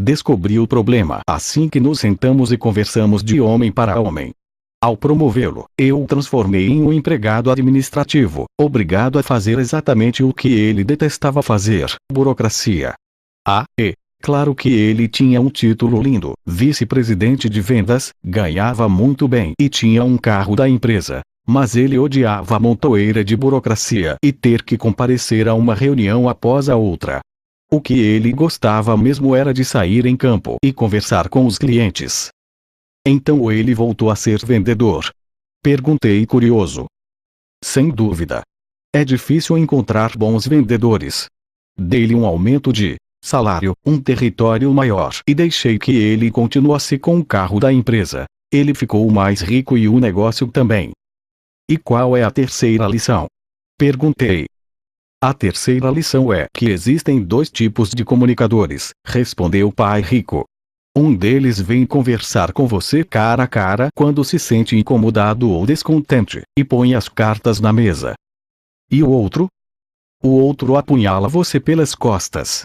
Descobri o problema assim que nos sentamos e conversamos de homem para homem. Ao promovê-lo, eu o transformei em um empregado administrativo, obrigado a fazer exatamente o que ele detestava fazer: burocracia. Claro que ele tinha um título lindo, vice-presidente de vendas, ganhava muito bem e tinha um carro da empresa. Mas ele odiava a montoeira de burocracia e ter que comparecer a uma reunião após a outra. O que ele gostava mesmo era de sair em campo e conversar com os clientes. Então ele voltou a ser vendedor? Perguntei curioso. Sem dúvida. É difícil encontrar bons vendedores. Dei-lhe um aumento de salário, um território maior e deixei que ele continuasse com o carro da empresa. Ele ficou mais rico e o negócio também. E qual é a terceira lição? Perguntei. A terceira lição é que existem dois tipos de comunicadores, respondeu o pai rico. Um deles vem conversar com você cara a cara quando se sente incomodado ou descontente, e põe as cartas na mesa. E o outro? O outro apunhala você pelas costas.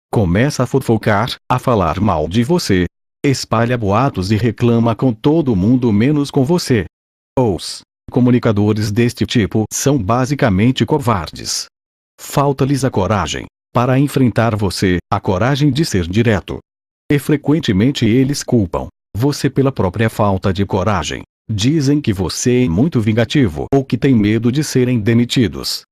Começa a fofocar, a falar mal de você. Espalha boatos e reclama com todo mundo menos com você. Os comunicadores deste tipo são basicamente covardes. Falta-lhes a coragem para enfrentar você, a coragem de ser direto. E frequentemente eles culpam você pela própria falta de coragem. Dizem que você é muito vingativo ou que tem medo de serem demitidos.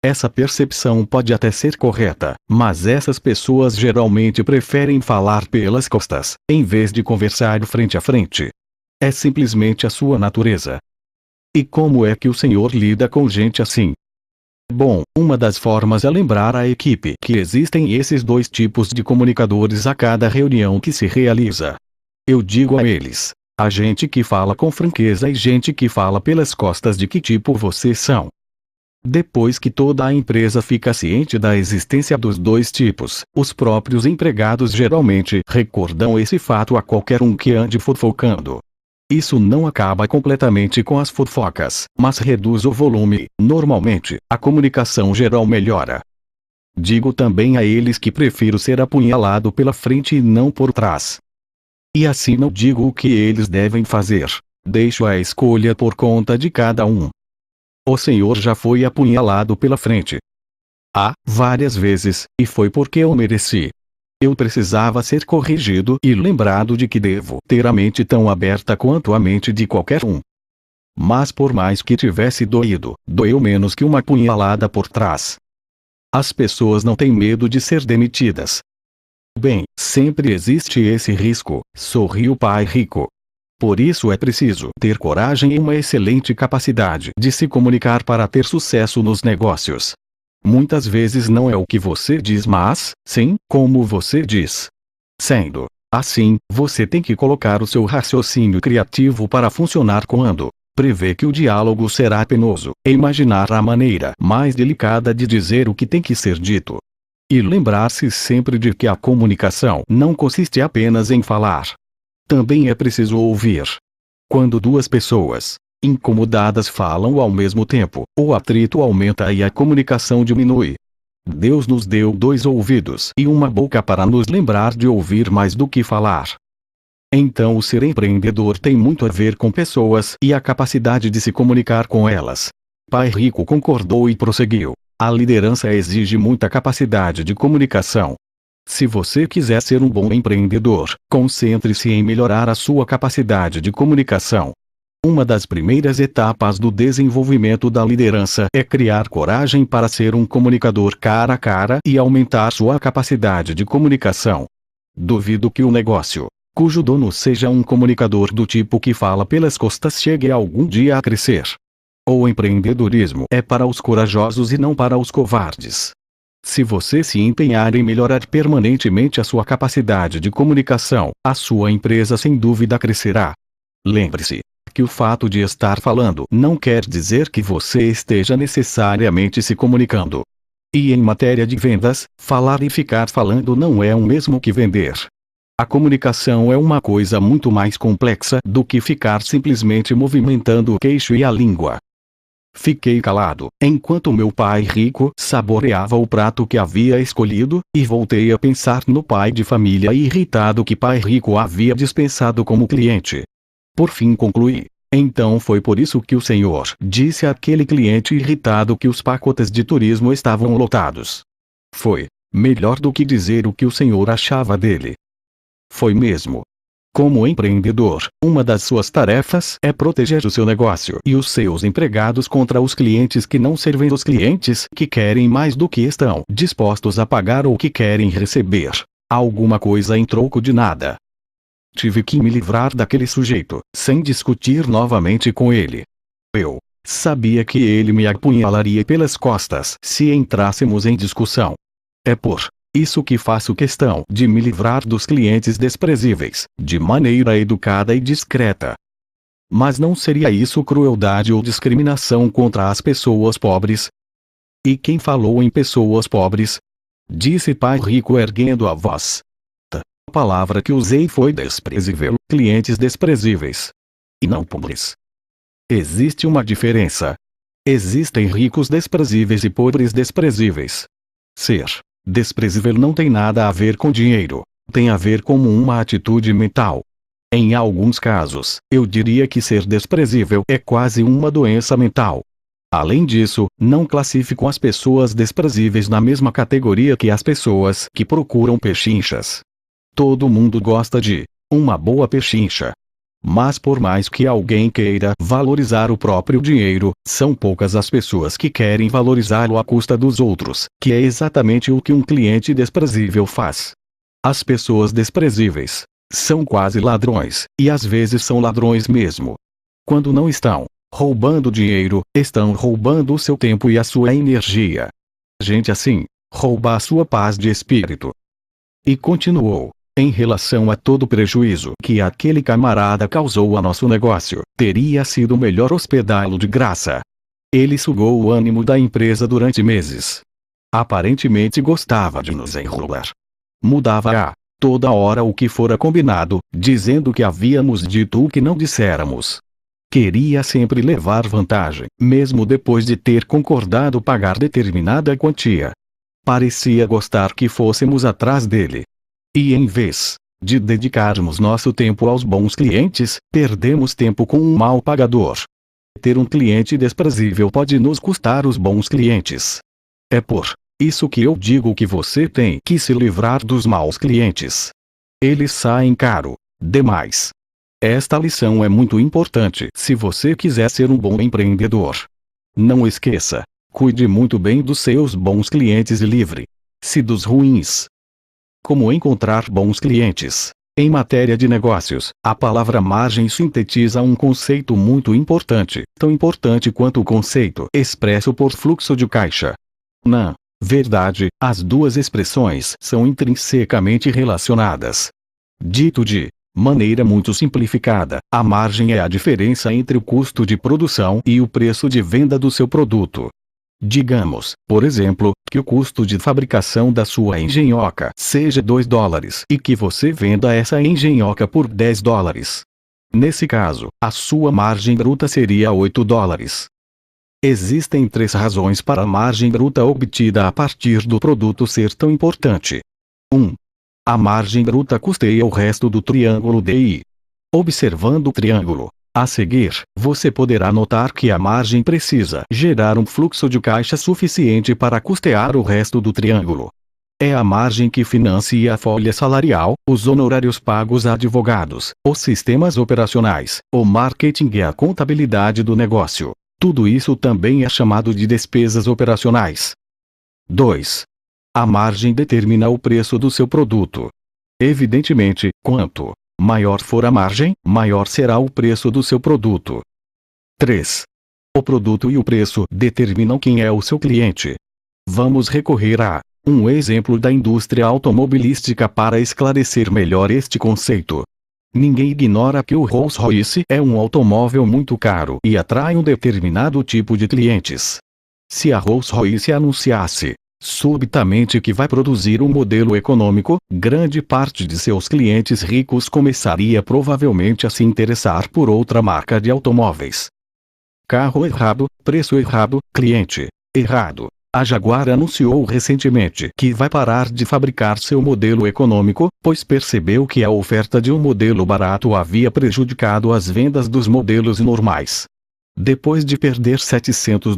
Essa percepção pode até ser correta, mas essas pessoas geralmente preferem falar pelas costas, em vez de conversar frente a frente. É simplesmente a sua natureza. E como é que o Senhor lida com gente assim? Bom, uma das formas é lembrar à equipe que existem esses dois tipos de comunicadores a cada reunião que se realiza. Eu digo a eles: há gente que fala com franqueza e gente que fala pelas costas. De que tipo vocês são? Depois que toda a empresa fica ciente da existência dos dois tipos, os próprios empregados geralmente recordam esse fato a qualquer um que ande fofocando. Isso não acaba completamente com as fofocas, mas reduz o volume. Normalmente, a comunicação geral melhora. Digo também a eles que prefiro ser apunhalado pela frente e não por trás. E assim não digo o que eles devem fazer. Deixo a escolha por conta de cada um. O Senhor já foi apunhalado pela frente. Várias vezes, e foi porque eu mereci. Eu precisava ser corrigido e lembrado de que devo ter a mente tão aberta quanto a mente de qualquer um. Mas por mais que tivesse doído, doeu menos que uma apunhalada por trás. As pessoas não têm medo de ser demitidas. Bem, sempre existe esse risco, sorriu o pai rico. Por isso é preciso ter coragem e uma excelente capacidade de se comunicar para ter sucesso nos negócios. Muitas vezes não é o que você diz, mas, sim, como você diz. Sendo assim, você tem que colocar o seu raciocínio criativo para funcionar quando prevê que o diálogo será penoso, e imaginar a maneira mais delicada de dizer o que tem que ser dito. E lembrar-se sempre de que a comunicação não consiste apenas em falar. Também é preciso ouvir. Quando duas pessoas incomodadas falam ao mesmo tempo, o atrito aumenta e a comunicação diminui. Deus nos deu dois ouvidos e uma boca para nos lembrar de ouvir mais do que falar. Então o ser empreendedor tem muito a ver com pessoas e a capacidade de se comunicar com elas. Pai rico concordou e prosseguiu: a liderança exige muita capacidade de comunicação. Se você quiser ser um bom empreendedor, concentre-se em melhorar a sua capacidade de comunicação. Uma das primeiras etapas do desenvolvimento da liderança é criar coragem para ser um comunicador cara a cara e aumentar sua capacidade de comunicação. Duvido que o negócio, cujo dono seja um comunicador do tipo que fala pelas costas, chegue algum dia a crescer. O empreendedorismo é para os corajosos e não para os covardes. Se você se empenhar em melhorar permanentemente a sua capacidade de comunicação, a sua empresa sem dúvida crescerá. Lembre-se que o fato de estar falando não quer dizer que você esteja necessariamente se comunicando. E em matéria de vendas, falar e ficar falando não é o mesmo que vender. A comunicação é uma coisa muito mais complexa do que ficar simplesmente movimentando o queixo e a língua. Fiquei calado, enquanto meu pai rico saboreava o prato que havia escolhido, e voltei a pensar no pai de família irritado que pai rico havia dispensado como cliente. Por fim concluí. Então foi por isso que o senhor disse àquele cliente irritado que os pacotes de turismo estavam lotados. Foi melhor do que dizer o que o senhor achava dele. Foi mesmo. Como empreendedor, uma das suas tarefas é proteger o seu negócio e os seus empregados contra os clientes que não servem os clientes que querem mais do que estão dispostos a pagar ou que querem receber alguma coisa em troco de nada. Tive que me livrar daquele sujeito, sem discutir novamente com ele. Eu sabia que ele me apunhalaria pelas costas se entrássemos em discussão. É por isso que faço questão de me livrar dos clientes desprezíveis, de maneira educada e discreta. Mas não seria isso crueldade ou discriminação contra as pessoas pobres? E quem falou em pessoas pobres? Disse pai rico erguendo a voz. A palavra que usei foi desprezível, clientes desprezíveis. E não pobres. Existe uma diferença. Existem ricos desprezíveis e pobres desprezíveis. Ser desprezível não tem nada a ver com dinheiro, tem a ver com uma atitude mental. Em alguns casos, eu diria que ser desprezível é quase uma doença mental. Além disso, não classifico as pessoas desprezíveis na mesma categoria que as pessoas que procuram pechinchas. Todo mundo gosta de uma boa pechincha. Mas por mais que alguém queira valorizar o próprio dinheiro, são poucas as pessoas que querem valorizá-lo à custa dos outros, que é exatamente o que um cliente desprezível faz. As pessoas desprezíveis são quase ladrões, e às vezes são ladrões mesmo. Quando não estão roubando dinheiro, estão roubando o seu tempo e a sua energia. Gente assim rouba a sua paz de espírito. E continuou. Em relação a todo o prejuízo que aquele camarada causou a nosso negócio, teria sido melhor hospedá-lo de graça. Ele sugou o ânimo da empresa durante meses. Aparentemente gostava de nos enrolar. Mudava a toda hora o que fora combinado, dizendo que havíamos dito o que não disséramos. Queria sempre levar vantagem, mesmo depois de ter concordado pagar determinada quantia. Parecia gostar que fôssemos atrás dele. E em vez de dedicarmos nosso tempo aos bons clientes, perdemos tempo com um mau pagador. Ter um cliente desprezível pode nos custar os bons clientes. É por isso que eu digo que você tem que se livrar dos maus clientes. Eles saem caro demais. Esta lição é muito importante se você quiser ser um bom empreendedor. Não esqueça, cuide muito bem dos seus bons clientes e livre-se dos ruins. Como encontrar bons clientes? Em matéria de negócios, a palavra margem sintetiza um conceito muito importante, tão importante quanto o conceito expresso por fluxo de caixa. Na verdade, as duas expressões são intrinsecamente relacionadas. Dito de maneira muito simplificada, a margem é a diferença entre o custo de produção e o preço de venda do seu produto. Digamos, por exemplo, que o custo de fabricação da sua engenhoca seja $2 e que você venda essa engenhoca por $10. Nesse caso, a sua margem bruta seria $8. Existem 3 razões para a margem bruta obtida a partir do produto ser tão importante. 1. A margem bruta custeia o resto do triângulo DI. Observando o triângulo a seguir, você poderá notar que a margem precisa gerar um fluxo de caixa suficiente para custear o resto do triângulo. É a margem que financia a folha salarial, os honorários pagos a advogados, os sistemas operacionais, o marketing e a contabilidade do negócio. Tudo isso também é chamado de despesas operacionais. 2. A margem determina o preço do seu produto. Evidentemente, quanto maior for a margem, maior será o preço do seu produto. 3. O produto e o preço determinam quem é o seu cliente. Vamos recorrer a um exemplo da indústria automobilística para esclarecer melhor este conceito. Ninguém ignora que o Rolls-Royce é um automóvel muito caro e atrai um determinado tipo de clientes. Se a Rolls-Royce anunciasse subitamente que vai produzir um modelo econômico, grande parte de seus clientes ricos começaria provavelmente a se interessar por outra marca de automóveis. Carro errado, preço errado, cliente errado. A Jaguar anunciou recentemente que vai parar de fabricar seu modelo econômico, pois percebeu que a oferta de um modelo barato havia prejudicado as vendas dos modelos normais. Depois de perder US$ 700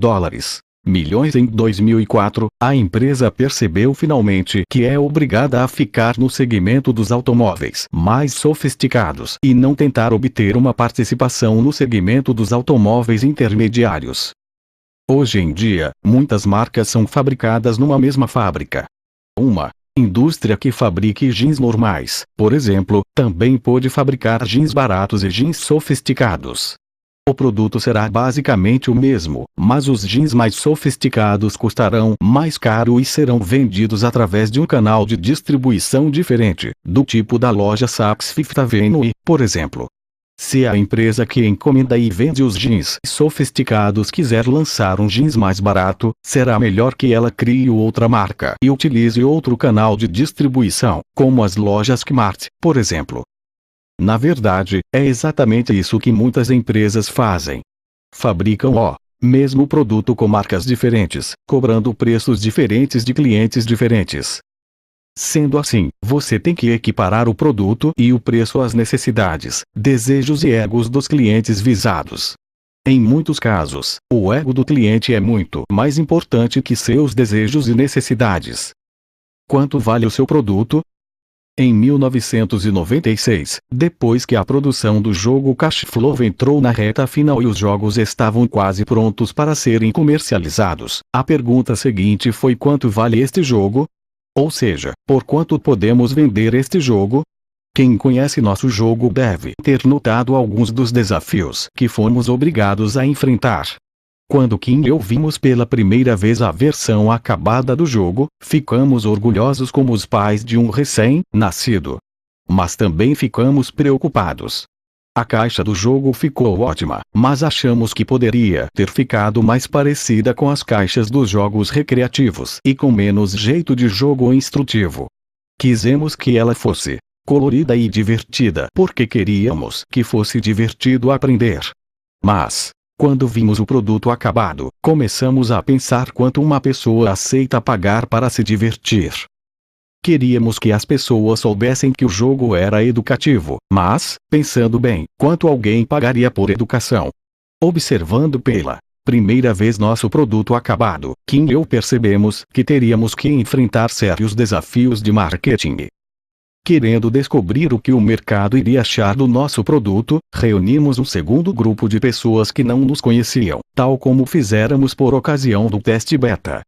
milhões em 2004, a empresa percebeu finalmente que é obrigada a ficar no segmento dos automóveis mais sofisticados e não tentar obter uma participação no segmento dos automóveis intermediários. Hoje em dia, muitas marcas são fabricadas numa mesma fábrica. Uma indústria que fabrique jeans normais, por exemplo, também pode fabricar jeans baratos e jeans sofisticados. O produto será basicamente o mesmo, mas os jeans mais sofisticados custarão mais caro e serão vendidos através de um canal de distribuição diferente, do tipo da loja Saks Fifth Avenue, por exemplo. Se a empresa que encomenda e vende os jeans sofisticados quiser lançar um jeans mais barato, será melhor que ela crie outra marca e utilize outro canal de distribuição, como as lojas Kmart, por exemplo. Na verdade, é exatamente isso que muitas empresas fazem. Fabricam o mesmo produto com marcas diferentes, cobrando preços diferentes de clientes diferentes. Sendo assim, você tem que equiparar o produto e o preço às necessidades, desejos e egos dos clientes visados. Em muitos casos, o ego do cliente é muito mais importante que seus desejos e necessidades. Quanto vale o seu produto? Em 1996, depois que a produção do jogo Cash Flow entrou na reta final e os jogos estavam quase prontos para serem comercializados, a pergunta seguinte foi: quanto vale este jogo? Ou seja, por quanto podemos vender este jogo? Quem conhece nosso jogo deve ter notado alguns dos desafios que fomos obrigados a enfrentar. Quando Kim e eu vimos pela primeira vez a versão acabada do jogo, ficamos orgulhosos como os pais de um recém-nascido. Mas também ficamos preocupados. A caixa do jogo ficou ótima, mas achamos que poderia ter ficado mais parecida com as caixas dos jogos recreativos e com menos jeito de jogo instrutivo. Quisemos que ela fosse colorida e divertida porque queríamos que fosse divertido aprender. Mas, quando vimos o produto acabado, começamos a pensar quanto uma pessoa aceita pagar para se divertir. Queríamos que as pessoas soubessem que o jogo era educativo, mas, pensando bem, quanto alguém pagaria por educação? Observando pela primeira vez nosso produto acabado, Kim e eu percebemos que teríamos que enfrentar sérios desafios de marketing. Querendo descobrir o que o mercado iria achar do nosso produto, reunimos um segundo grupo de pessoas que não nos conheciam, tal como fizéramos por ocasião do teste beta.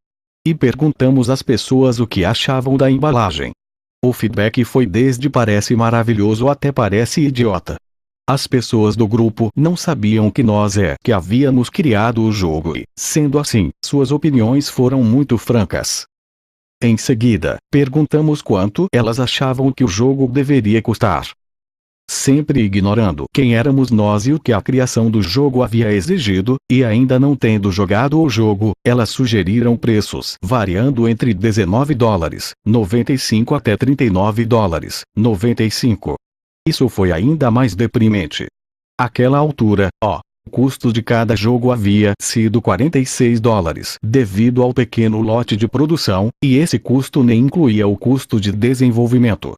E perguntamos às pessoas o que achavam da embalagem. O feedback foi desde parece maravilhoso até parece idiota. As pessoas do grupo não sabiam que nós que havíamos criado o jogo e, sendo assim, suas opiniões foram muito francas. Em seguida, perguntamos quanto elas achavam que o jogo deveria custar. Sempre ignorando quem éramos nós e o que a criação do jogo havia exigido, e ainda não tendo jogado o jogo, elas sugeriram preços variando entre $19,95 até $39,95. Isso foi ainda mais deprimente. Àquela altura, o custo de cada jogo havia sido $46, devido ao pequeno lote de produção, e esse custo nem incluía o custo de desenvolvimento.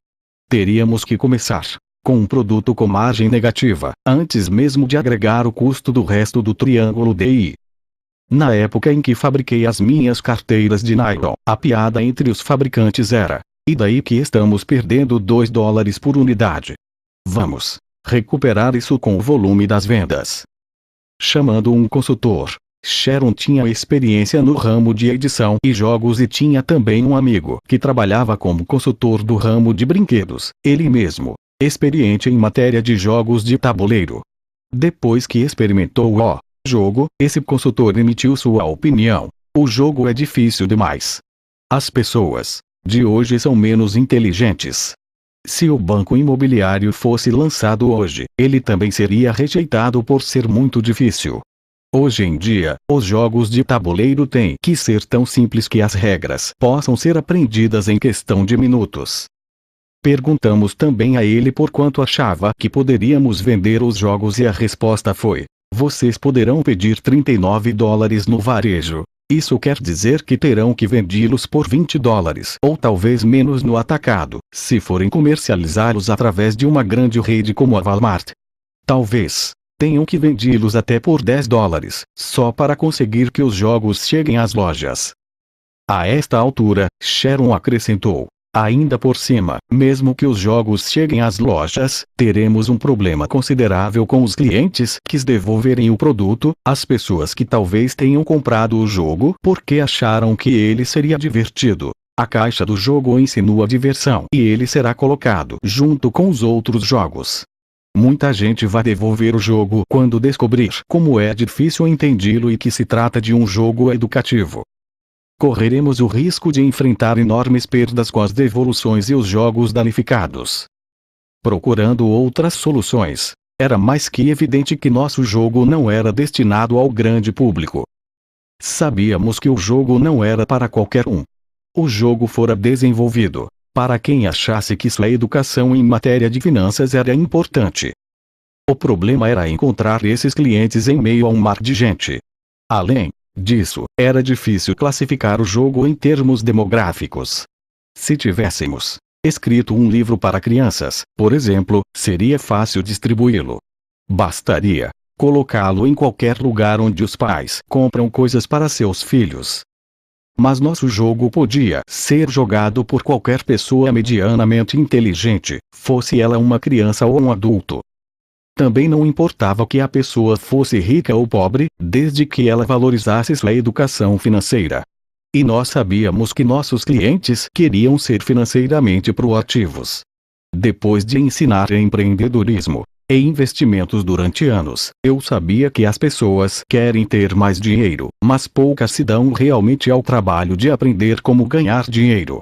Teríamos que começar com um produto com margem negativa, antes mesmo de agregar o custo do resto do triângulo DI. Na época em que fabriquei as minhas carteiras de nylon, a piada entre os fabricantes era: e daí que estamos perdendo $2 por unidade? Vamos recuperar isso com o volume das vendas. Chamando um consultor, Sharon tinha experiência no ramo de edição e jogos e tinha também um amigo que trabalhava como consultor do ramo de brinquedos, ele mesmo experiente em matéria de jogos de tabuleiro. Depois que experimentou o jogo, esse consultor emitiu sua opinião: o jogo é difícil demais. As pessoas de hoje são menos inteligentes. Se o banco imobiliário fosse lançado hoje, ele também seria rejeitado por ser muito difícil. Hoje em dia, os jogos de tabuleiro têm que ser tão simples que as regras possam ser aprendidas em questão de minutos. Perguntamos também a ele por quanto achava que poderíamos vender os jogos e a resposta foi: Vocês poderão pedir $39 no varejo. Isso quer dizer que terão que vendê-los por $20 ou talvez menos no atacado, se forem comercializá-los através de uma grande rede como a Walmart. Talvez tenham que vendê-los até por $10, só para conseguir que os jogos cheguem às lojas. A esta altura, Sharon acrescentou, ainda por cima, mesmo que os jogos cheguem às lojas, teremos um problema considerável com os clientes que devolverem o produto, as pessoas que talvez tenham comprado o jogo porque acharam que ele seria divertido. A caixa do jogo insinua diversão e ele será colocado junto com os outros jogos. Muita gente vai devolver o jogo quando descobrir como é difícil entendê-lo e que se trata de um jogo educativo. Correremos o risco de enfrentar enormes perdas com as devoluções e os jogos danificados. Procurando outras soluções, era mais que evidente que nosso jogo não era destinado ao grande público. Sabíamos que o jogo não era para qualquer um. O jogo fora desenvolvido para quem achasse que sua educação em matéria de finanças era importante. O problema era encontrar esses clientes em meio a um mar de gente. Além disso, era difícil classificar o jogo em termos demográficos. Se tivéssemos escrito um livro para crianças, por exemplo, seria fácil distribuí-lo. Bastaria colocá-lo em qualquer lugar onde os pais compram coisas para seus filhos. Mas nosso jogo podia ser jogado por qualquer pessoa medianamente inteligente, fosse ela uma criança ou um adulto. Também não importava que a pessoa fosse rica ou pobre, desde que ela valorizasse sua educação financeira. E nós sabíamos que nossos clientes queriam ser financeiramente proativos. Depois de ensinar empreendedorismo e investimentos durante anos, eu sabia que as pessoas querem ter mais dinheiro, mas poucas se dão realmente ao trabalho de aprender como ganhar dinheiro.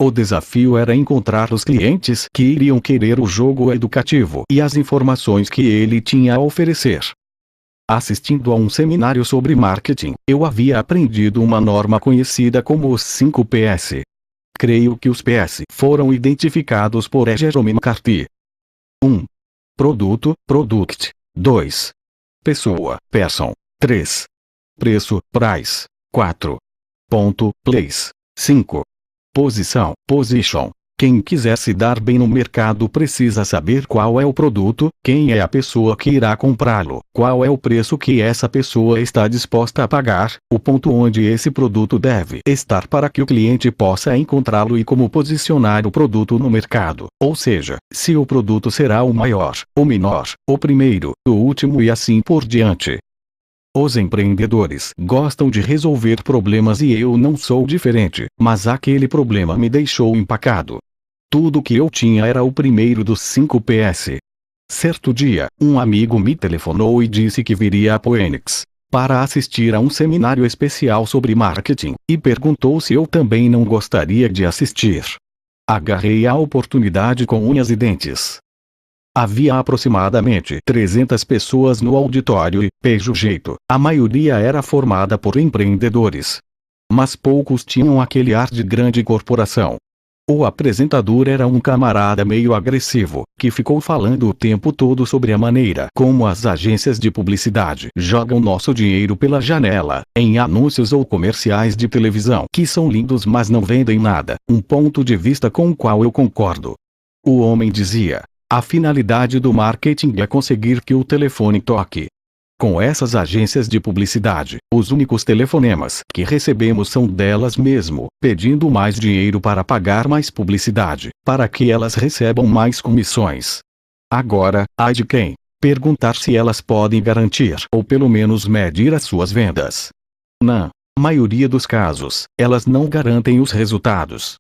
O desafio era encontrar os clientes que iriam querer o jogo educativo e as informações que ele tinha a oferecer. Assistindo a um seminário sobre marketing, eu havia aprendido uma norma conhecida como os 5 Ps. Creio que os PS foram identificados por Jerome McCarthy. 1. Produto, product. 2. Pessoa, person. 3. Preço, price. 4. Ponto, place. 5. Posição, position. Quem quiser se dar bem no mercado precisa saber qual é o produto, quem é a pessoa que irá comprá-lo, qual é o preço que essa pessoa está disposta a pagar, o ponto onde esse produto deve estar para que o cliente possa encontrá-lo e como posicionar o produto no mercado, ou seja, se o produto será o maior, o menor, o primeiro, o último e assim por diante. Os empreendedores gostam de resolver problemas e eu não sou diferente, mas aquele problema me deixou empacado. Tudo que eu tinha era o primeiro dos 5 Ps. Certo dia, um amigo me telefonou e disse que viria a Phoenix para assistir a um seminário especial sobre marketing, e perguntou se eu também não gostaria de assistir. Agarrei a oportunidade com unhas e dentes. Havia aproximadamente 300 pessoas no auditório e, pelo jeito, a maioria era formada por empreendedores. Mas poucos tinham aquele ar de grande corporação. O apresentador era um camarada meio agressivo, que ficou falando o tempo todo sobre a maneira como as agências de publicidade jogam nosso dinheiro pela janela, em anúncios ou comerciais de televisão que são lindos mas não vendem nada, um ponto de vista com o qual eu concordo. O homem dizia: a finalidade do marketing é conseguir que o telefone toque. Com essas agências de publicidade, os únicos telefonemas que recebemos são delas mesmo, pedindo mais dinheiro para pagar mais publicidade, para que elas recebam mais comissões. Agora, há de quem perguntar se elas podem garantir ou pelo menos medir as suas vendas. Na maioria dos casos, elas não garantem os resultados.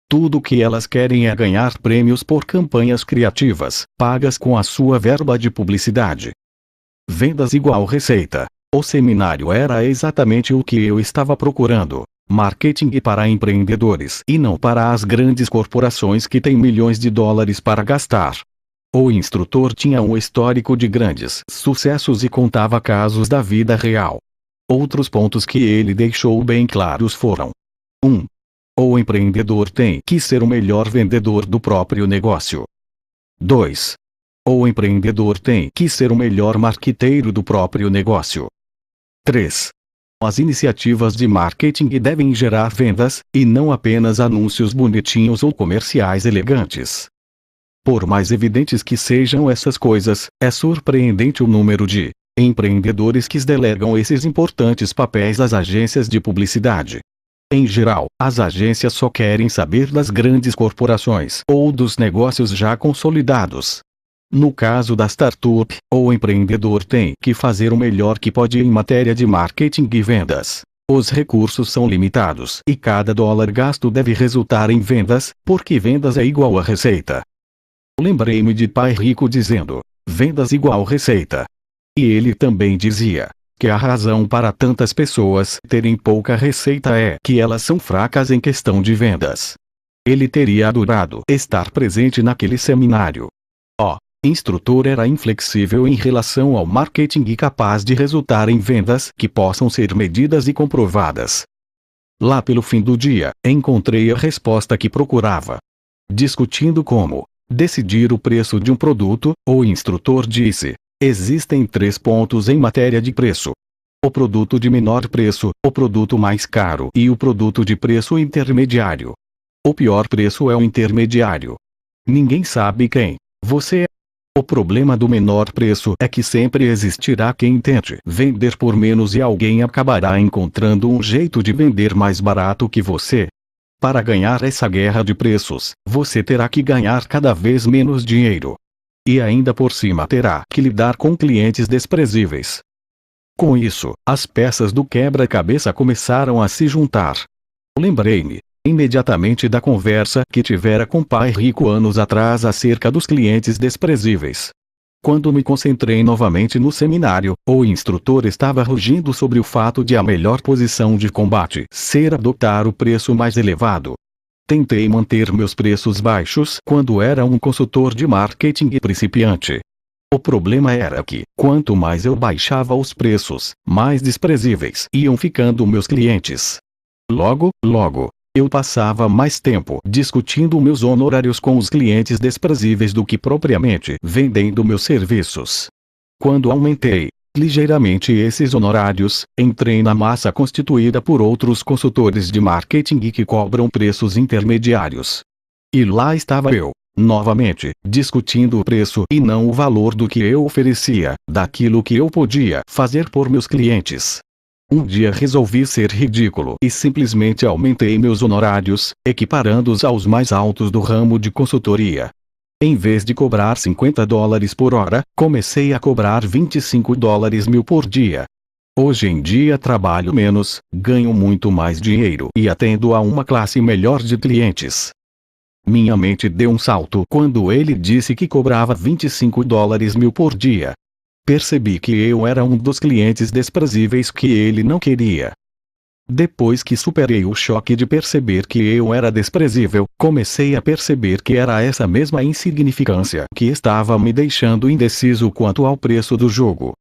Tudo o que elas querem é ganhar prêmios por campanhas criativas, pagas com a sua verba de publicidade. Vendas igual receita. O seminário era exatamente o que eu estava procurando. Marketing para empreendedores e não para as grandes corporações que têm milhões de dólares para gastar. O instrutor tinha um histórico de grandes sucessos e contava casos da vida real. Outros pontos que ele deixou bem claros foram: 1. O empreendedor tem que ser o melhor vendedor do próprio negócio. 2. O empreendedor tem que ser o melhor marqueteiro do próprio negócio. 3. As iniciativas de marketing devem gerar vendas, e não apenas anúncios bonitinhos ou comerciais elegantes. Por mais evidentes que sejam essas coisas, é surpreendente o número de empreendedores que delegam esses importantes papéis às agências de publicidade. Em geral, as agências só querem saber das grandes corporações ou dos negócios já consolidados. No caso da startup, o empreendedor tem que fazer o melhor que pode em matéria de marketing e vendas. Os recursos são limitados e cada dólar gasto deve resultar em vendas, porque vendas é igual a receita. Lembrei-me de pai rico dizendo: vendas igual receita. E ele também dizia que a razão para tantas pessoas terem pouca receita é que elas são fracas em questão de vendas. Ele teria adorado estar presente naquele seminário. O instrutor era inflexível em relação ao marketing e capaz de resultar em vendas que possam ser medidas e comprovadas. Lá pelo fim do dia, encontrei a resposta que procurava. Discutindo como decidir o preço de um produto, o instrutor disse: existem 3 pontos em matéria de preço. O produto de menor preço, o produto mais caro e o produto de preço intermediário. O pior preço é o intermediário. Ninguém sabe quem você é. O problema do menor preço é que sempre existirá quem tente vender por menos e alguém acabará encontrando um jeito de vender mais barato que você. Para ganhar essa guerra de preços, você terá que ganhar cada vez menos dinheiro. E ainda por cima terá que lidar com clientes desprezíveis. Com isso, as peças do quebra-cabeça começaram a se juntar. Lembrei-me imediatamente da conversa que tivera com pai rico anos atrás acerca dos clientes desprezíveis. Quando me concentrei novamente no seminário, o instrutor estava rugindo sobre o fato de a melhor posição de combate ser adotar o preço mais elevado. Tentei manter meus preços baixos quando era um consultor de marketing e principiante. O problema era que, quanto mais eu baixava os preços, mais desprezíveis iam ficando meus clientes. Logo, eu passava mais tempo discutindo meus honorários com os clientes desprezíveis do que propriamente vendendo meus serviços. Quando aumentei ligeiramente esses honorários, entrei na massa constituída por outros consultores de marketing que cobram preços intermediários. E lá estava eu, novamente, discutindo o preço e não o valor do que eu oferecia, daquilo que eu podia fazer por meus clientes. Um dia resolvi ser ridículo e simplesmente aumentei meus honorários, equiparando-os aos mais altos do ramo de consultoria. Em vez de cobrar $50 por hora, comecei a cobrar $25.000 por dia. Hoje em dia trabalho menos, ganho muito mais dinheiro e atendo a uma classe melhor de clientes. Minha mente deu um salto quando ele disse que cobrava $25.000 por dia. Percebi que eu era um dos clientes desprezíveis que ele não queria. Depois que superei o choque de perceber que eu era desprezível, comecei a perceber que era essa mesma insignificância que estava me deixando indeciso quanto ao preço do jogo.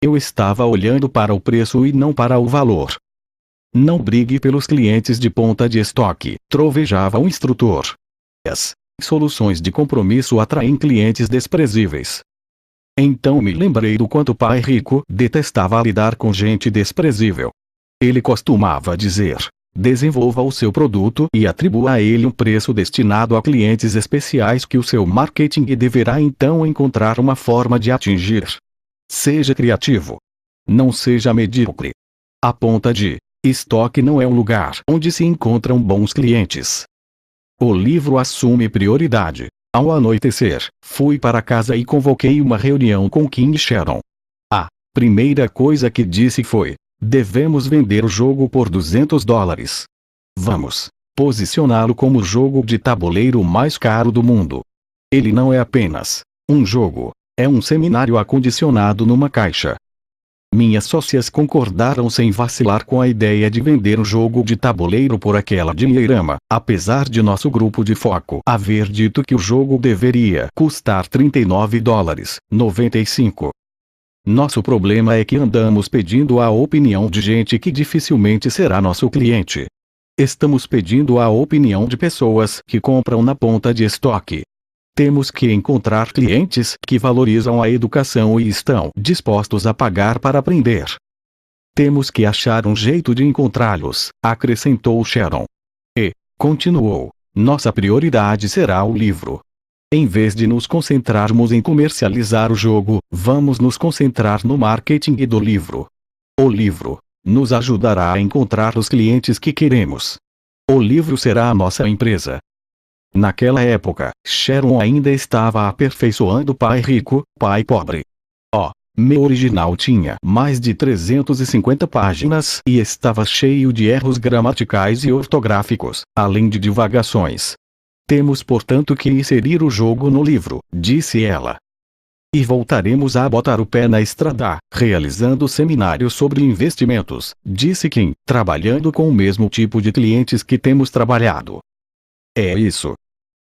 Eu estava olhando para o preço e não para o valor. Não brigue pelos clientes de ponta de estoque, trovejava o instrutor. As soluções de compromisso atraem clientes desprezíveis. Então me lembrei do quanto pai rico detestava lidar com gente desprezível. Ele costumava dizer: desenvolva o seu produto e atribua a ele um preço destinado a clientes especiais que o seu marketing deverá então encontrar uma forma de atingir. Seja criativo. Não seja medíocre. A ponta de estoque não é um lugar onde se encontram bons clientes. O livro assume prioridade. Ao anoitecer, fui para casa e convoquei uma reunião com King Sharon. A primeira coisa que disse foi: devemos vender o jogo por $200. Vamos posicioná-lo como o jogo de tabuleiro mais caro do mundo. Ele não é apenas um jogo, é um seminário acondicionado numa caixa. Minhas sócias concordaram sem vacilar com a ideia de vender um jogo de tabuleiro por aquela dinheirama, apesar de nosso grupo de foco haver dito que o jogo deveria custar $39,95. Nosso problema é que andamos pedindo a opinião de gente que dificilmente será nosso cliente. Estamos pedindo a opinião de pessoas que compram na ponta de estoque. Temos que encontrar clientes que valorizam a educação e estão dispostos a pagar para aprender. Temos que achar um jeito de encontrá-los, acrescentou Sharon. E, continuou, nossa prioridade será o livro. Em vez de nos concentrarmos em comercializar o jogo, vamos nos concentrar no marketing do livro. O livro nos ajudará a encontrar os clientes que queremos. O livro será a nossa empresa. Naquela época, Sharon ainda estava aperfeiçoando Pai Rico, Pai Pobre. Meu original tinha mais de 350 páginas e estava cheio de erros gramaticais e ortográficos, além de divagações. Temos portanto que inserir o jogo no livro, disse ela. E voltaremos a botar o pé na estrada, realizando seminários sobre investimentos, disse Kim, trabalhando com o mesmo tipo de clientes que temos trabalhado. É isso.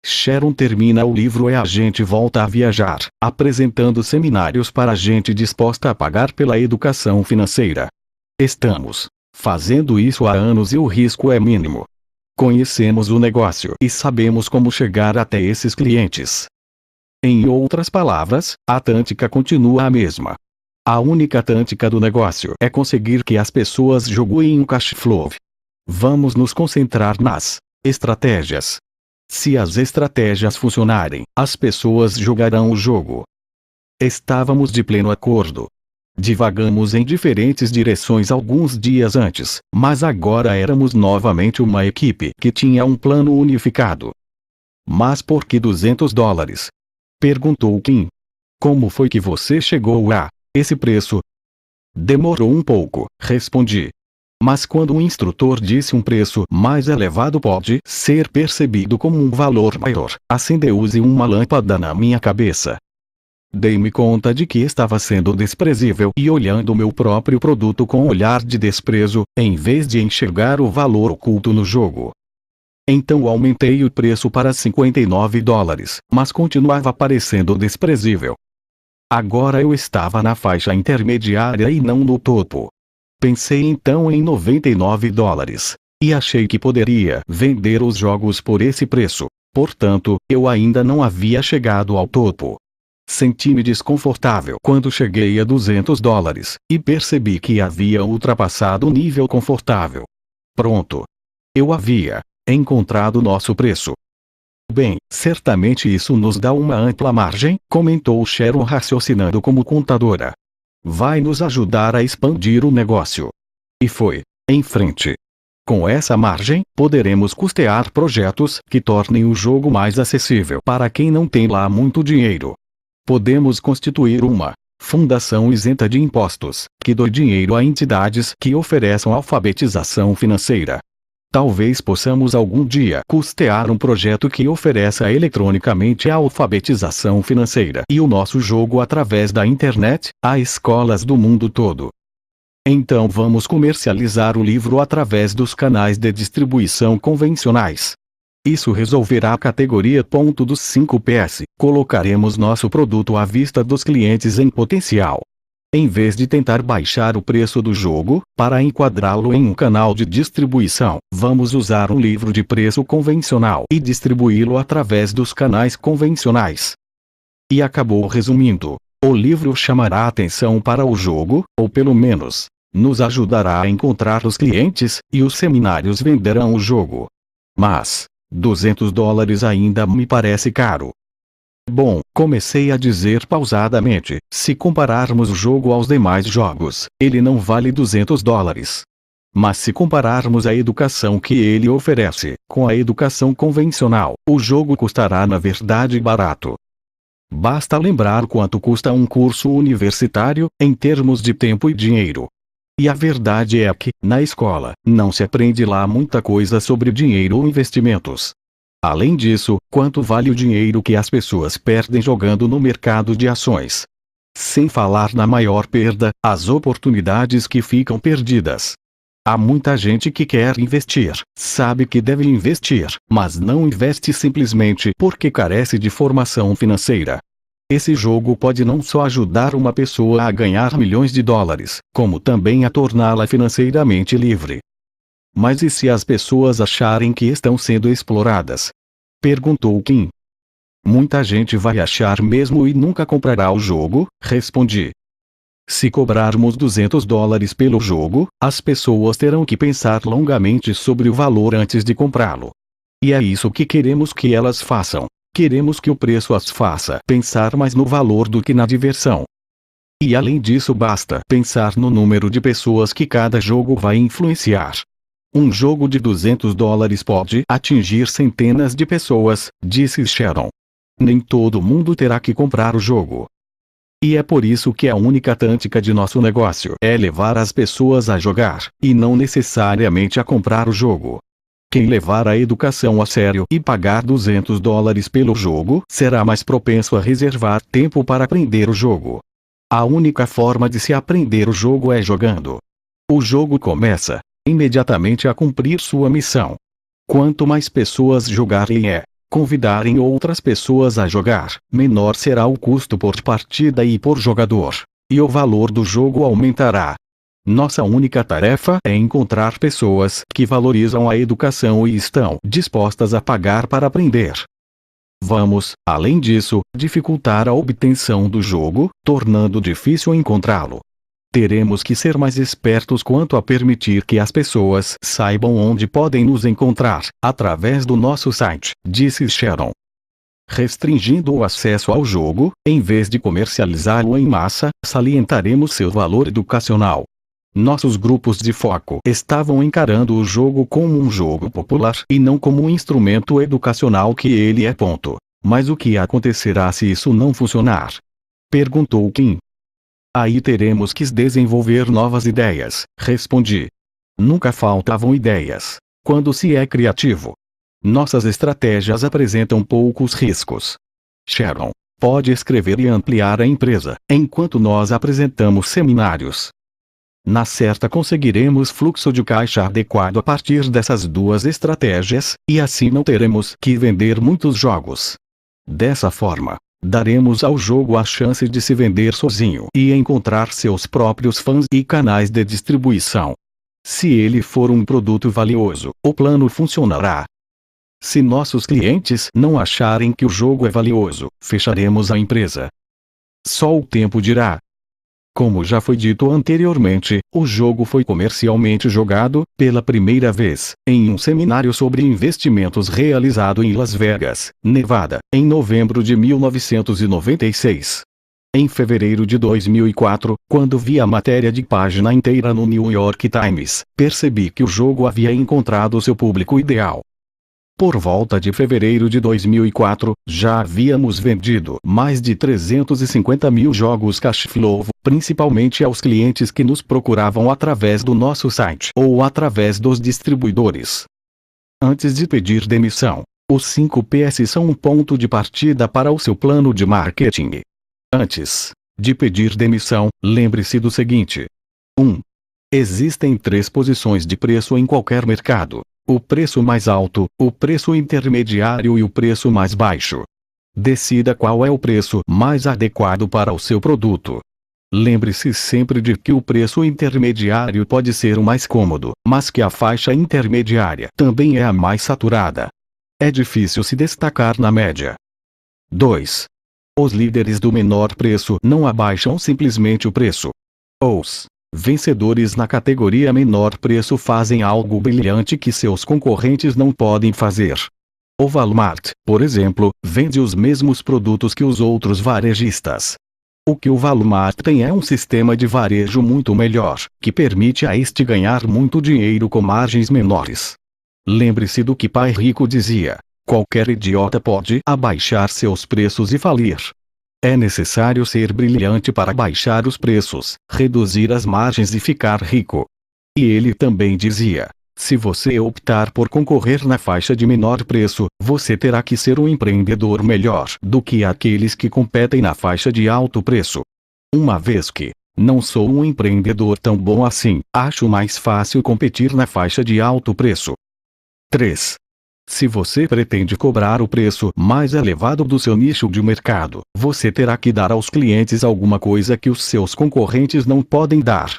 Sharon termina o livro e a gente volta a viajar, apresentando seminários para gente disposta a pagar pela educação financeira. Estamos fazendo isso há anos e o risco é mínimo. Conhecemos o negócio e sabemos como chegar até esses clientes. Em outras palavras, a tântica continua a mesma. A única tântica do negócio é conseguir que as pessoas joguem um cash flow. Vamos nos concentrar nas estratégias. Se as estratégias funcionarem, as pessoas jogarão o jogo. Estávamos de pleno acordo. Divagamos em diferentes direções alguns dias antes, mas agora éramos novamente uma equipe que tinha um plano unificado. Mas por que $200? Perguntou Kim. Como foi que você chegou a esse preço? Demorou um pouco, respondi. Mas quando um instrutor disse um preço mais elevado pode ser percebido como um valor maior, acendeu-se uma lâmpada na minha cabeça. Dei-me conta de que estava sendo desprezível e olhando meu próprio produto com olhar de desprezo, em vez de enxergar o valor oculto no jogo. Então aumentei o preço para $59, mas continuava parecendo desprezível. Agora eu estava na faixa intermediária e não no topo. Pensei então em $99, e achei que poderia vender os jogos por esse preço, portanto, eu ainda não havia chegado ao topo. Senti-me desconfortável quando cheguei a $200, e percebi que havia ultrapassado o nível confortável. Pronto. Eu havia encontrado nosso preço. Bem, certamente isso nos dá uma ampla margem, comentou Sharon raciocinando como contadora. Vai nos ajudar a expandir o negócio. E foi em frente. Com essa margem, poderemos custear projetos que tornem o jogo mais acessível para quem não tem lá muito dinheiro. Podemos constituir uma fundação isenta de impostos, que doe dinheiro a entidades que ofereçam alfabetização financeira. Talvez possamos algum dia custear um projeto que ofereça eletronicamente a alfabetização financeira e o nosso jogo através da internet, a escolas do mundo todo. Então vamos comercializar o livro através dos canais de distribuição convencionais. Isso resolverá a categoria ponto dos 5 PS. Colocaremos nosso produto à vista dos clientes em potencial. Em vez de tentar baixar o preço do jogo, para enquadrá-lo em um canal de distribuição, vamos usar um livro de preço convencional e distribuí-lo através dos canais convencionais. E acabou resumindo: o livro chamará atenção para o jogo, ou pelo menos, nos ajudará a encontrar os clientes, e os seminários venderão o jogo. Mas $200 ainda me parece caro. Bom, comecei a dizer pausadamente, se compararmos o jogo aos demais jogos, ele não vale $200. Mas se compararmos a educação que ele oferece, com a educação convencional, o jogo custará na verdade barato. Basta lembrar quanto custa um curso universitário, em termos de tempo e dinheiro. E a verdade é que, na escola, não se aprende lá muita coisa sobre dinheiro ou investimentos. Além disso, quanto vale o dinheiro que as pessoas perdem jogando no mercado de ações? Sem falar na maior perda, as oportunidades que ficam perdidas. Há muita gente que quer investir, sabe que deve investir, mas não investe simplesmente porque carece de formação financeira. Esse jogo pode não só ajudar uma pessoa a ganhar milhões de dólares, como também a torná-la financeiramente livre. Mas e se as pessoas acharem que estão sendo exploradas? Perguntou Kim. Muita gente vai achar mesmo e nunca comprará o jogo, respondi. Se cobrarmos $200 pelo jogo, as pessoas terão que pensar longamente sobre o valor antes de comprá-lo. E é isso que queremos que elas façam. Queremos que o preço as faça pensar mais no valor do que na diversão. E além disso basta pensar no número de pessoas que cada jogo vai influenciar. Um jogo de $200 pode atingir centenas de pessoas, disse Sharon. Nem todo mundo terá que comprar o jogo. E é por isso que a única tática de nosso negócio é levar as pessoas a jogar, e não necessariamente a comprar o jogo. Quem levar a educação a sério e pagar $200 pelo jogo será mais propenso a reservar tempo para aprender o jogo. A única forma de se aprender o jogo é jogando. O jogo começa imediatamente a cumprir sua missão. Quanto mais pessoas jogarem convidarem outras pessoas a jogar, menor será o custo por partida e por jogador, e o valor do jogo aumentará. Nossa única tarefa é encontrar pessoas que valorizam a educação e estão dispostas a pagar para aprender. Vamos, além disso, dificultar a obtenção do jogo, tornando difícil encontrá-lo. Teremos que ser mais espertos quanto a permitir que as pessoas saibam onde podem nos encontrar, através do nosso site, disse Sharon. Restringindo o acesso ao jogo, em vez de comercializá-lo em massa, salientaremos seu valor educacional. Nossos grupos de foco estavam encarando o jogo como um jogo popular e não como um instrumento educacional que ele é. Mas o que acontecerá se isso não funcionar? Perguntou Kim. Aí teremos que desenvolver novas ideias, respondi. Nunca faltavam ideias, quando se é criativo. Nossas estratégias apresentam poucos riscos. Sharon pode escrever e ampliar a empresa, enquanto nós apresentamos seminários. Na certa conseguiremos fluxo de caixa adequado a partir dessas duas estratégias, e assim não teremos que vender muitos jogos. Dessa forma, daremos ao jogo a chance de se vender sozinho e encontrar seus próprios fãs e canais de distribuição. Se ele for um produto valioso, o plano funcionará. Se nossos clientes não acharem que o jogo é valioso, fecharemos a empresa. Só o tempo dirá. Como já foi dito anteriormente, o jogo foi comercialmente jogado, pela primeira vez, em um seminário sobre investimentos realizado em Las Vegas, Nevada, em novembro de 1996. Em fevereiro de 2004, quando vi a matéria de página inteira no New York Times, percebi que o jogo havia encontrado seu público ideal. Por volta de fevereiro de 2004, já havíamos vendido mais de 350 mil jogos cash flow, principalmente aos clientes que nos procuravam através do nosso site ou através dos distribuidores. Antes de pedir demissão, os 5 Ps são um ponto de partida para o seu plano de marketing. Antes de pedir demissão, lembre-se do seguinte: 1. Existem 3 posições de preço em qualquer mercado. O preço mais alto, o preço intermediário e o preço mais baixo. Decida qual é o preço mais adequado para o seu produto. Lembre-se sempre de que o preço intermediário pode ser o mais cômodo, mas que a faixa intermediária também é a mais saturada. É difícil se destacar na média. 2. Os líderes do menor preço não abaixam simplesmente o preço. Os vencedores na categoria menor preço fazem algo brilhante que seus concorrentes não podem fazer. O Walmart, por exemplo, vende os mesmos produtos que os outros varejistas. O que o Walmart tem é um sistema de varejo muito melhor, que permite a este ganhar muito dinheiro com margens menores. Lembre-se do que Pai Rico dizia: qualquer idiota pode abaixar seus preços e falir. É necessário ser brilhante para baixar os preços, reduzir as margens e ficar rico. E ele também dizia: se você optar por concorrer na faixa de menor preço, você terá que ser um empreendedor melhor do que aqueles que competem na faixa de alto preço. Uma vez que não sou um empreendedor tão bom assim, acho mais fácil competir na faixa de alto preço. 3. Se você pretende cobrar o preço mais elevado do seu nicho de mercado, você terá que dar aos clientes alguma coisa que os seus concorrentes não podem dar.